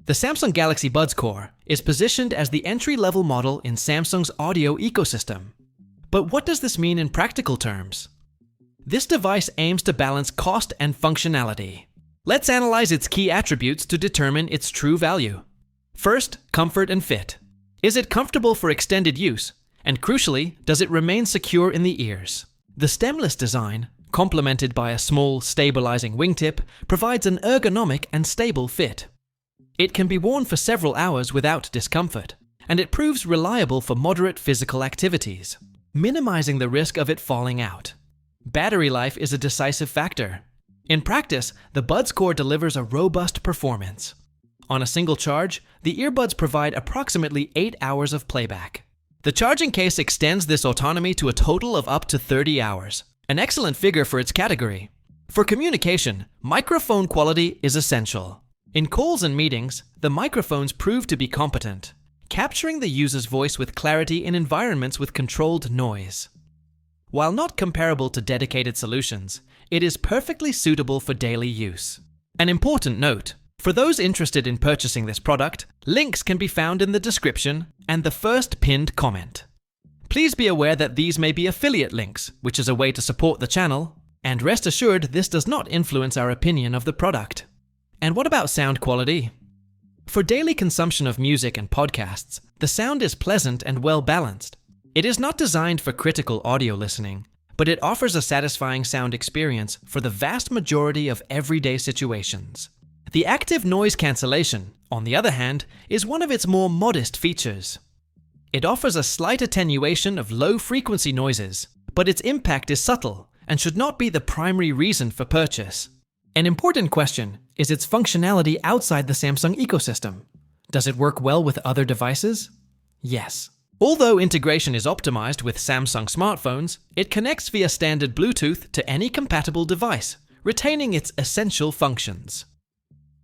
The Samsung Galaxy Buds Core is positioned as the entry-level model in Samsung's audio ecosystem. But what does this mean in practical terms? This device aims to balance cost and functionality. Let's analyze its key attributes to determine its true value. First, comfort and fit. Is it comfortable for extended use? And crucially, does it remain secure in the ears? The stemless design, complemented by a small, stabilizing wingtip, provides an ergonomic and stable fit. It can be worn for several hours without discomfort, and it proves reliable for moderate physical activities, minimizing the risk of it falling out. Battery life is a decisive factor. In practice, the Buds Core delivers a robust performance. On a single charge, the earbuds provide approximately 8 hours of playback. The charging case extends this autonomy to a total of up to 30 hours, an excellent figure for its category. For communication, microphone quality is essential. In calls and meetings, the microphones prove to be competent, capturing the user's voice with clarity in environments with controlled noise. While not comparable to dedicated solutions, it is perfectly suitable for daily use. An important note: for those interested in purchasing this product, links can be found in the description and the first pinned comment. Please be aware that these may be affiliate links, which is a way to support the channel, and rest assured this does not influence our opinion of the product. And what about sound quality? For daily consumption of music and podcasts, the sound is pleasant and well balanced. It is not designed for critical audio listening, but it offers a satisfying sound experience for the vast majority of everyday situations. The active noise cancellation, on the other hand, is one of its more modest features. It offers a slight attenuation of low-frequency noises, but its impact is subtle and should not be the primary reason for purchase. An important question is its functionality outside the Samsung ecosystem. Does it work well with other devices? Yes. Although integration is optimized with Samsung smartphones, it connects via standard Bluetooth to any compatible device, retaining its essential functions.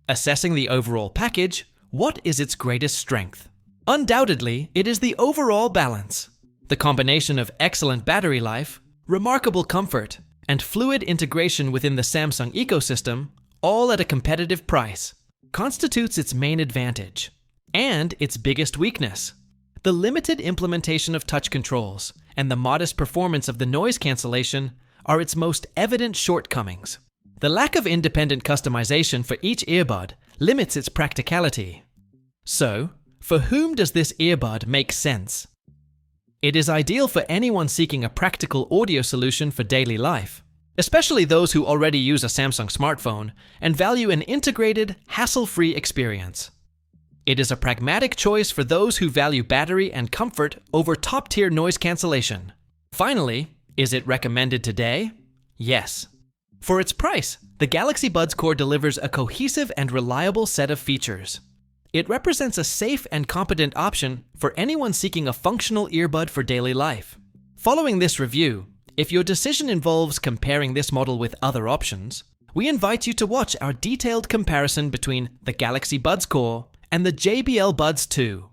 Assessing the overall package, what is its greatest strength? Undoubtedly, it is the overall balance. The combination of excellent battery life, remarkable comfort, and fluid integration within the Samsung ecosystem, all at a competitive price, constitutes its main advantage. And its biggest weakness: the limited implementation of touch controls and the modest performance of the noise cancellation are its most evident shortcomings. The lack of independent customization for each earbud limits its practicality. So, for whom does this earbud make sense? It is ideal for anyone seeking a practical audio solution for daily life, especially those who already use a Samsung smartphone and value an integrated, hassle-free experience. It is a pragmatic choice for those who value battery and comfort over top-tier noise cancellation. Finally, is it recommended today? Yes. For its price, the Galaxy Buds Core delivers a cohesive and reliable set of features. It represents a safe and competent option for anyone seeking a functional earbud for daily life. Following this review, if your decision involves comparing this model with other options, we invite you to watch our detailed comparison between the Galaxy Buds Core and the JBL Buds 2.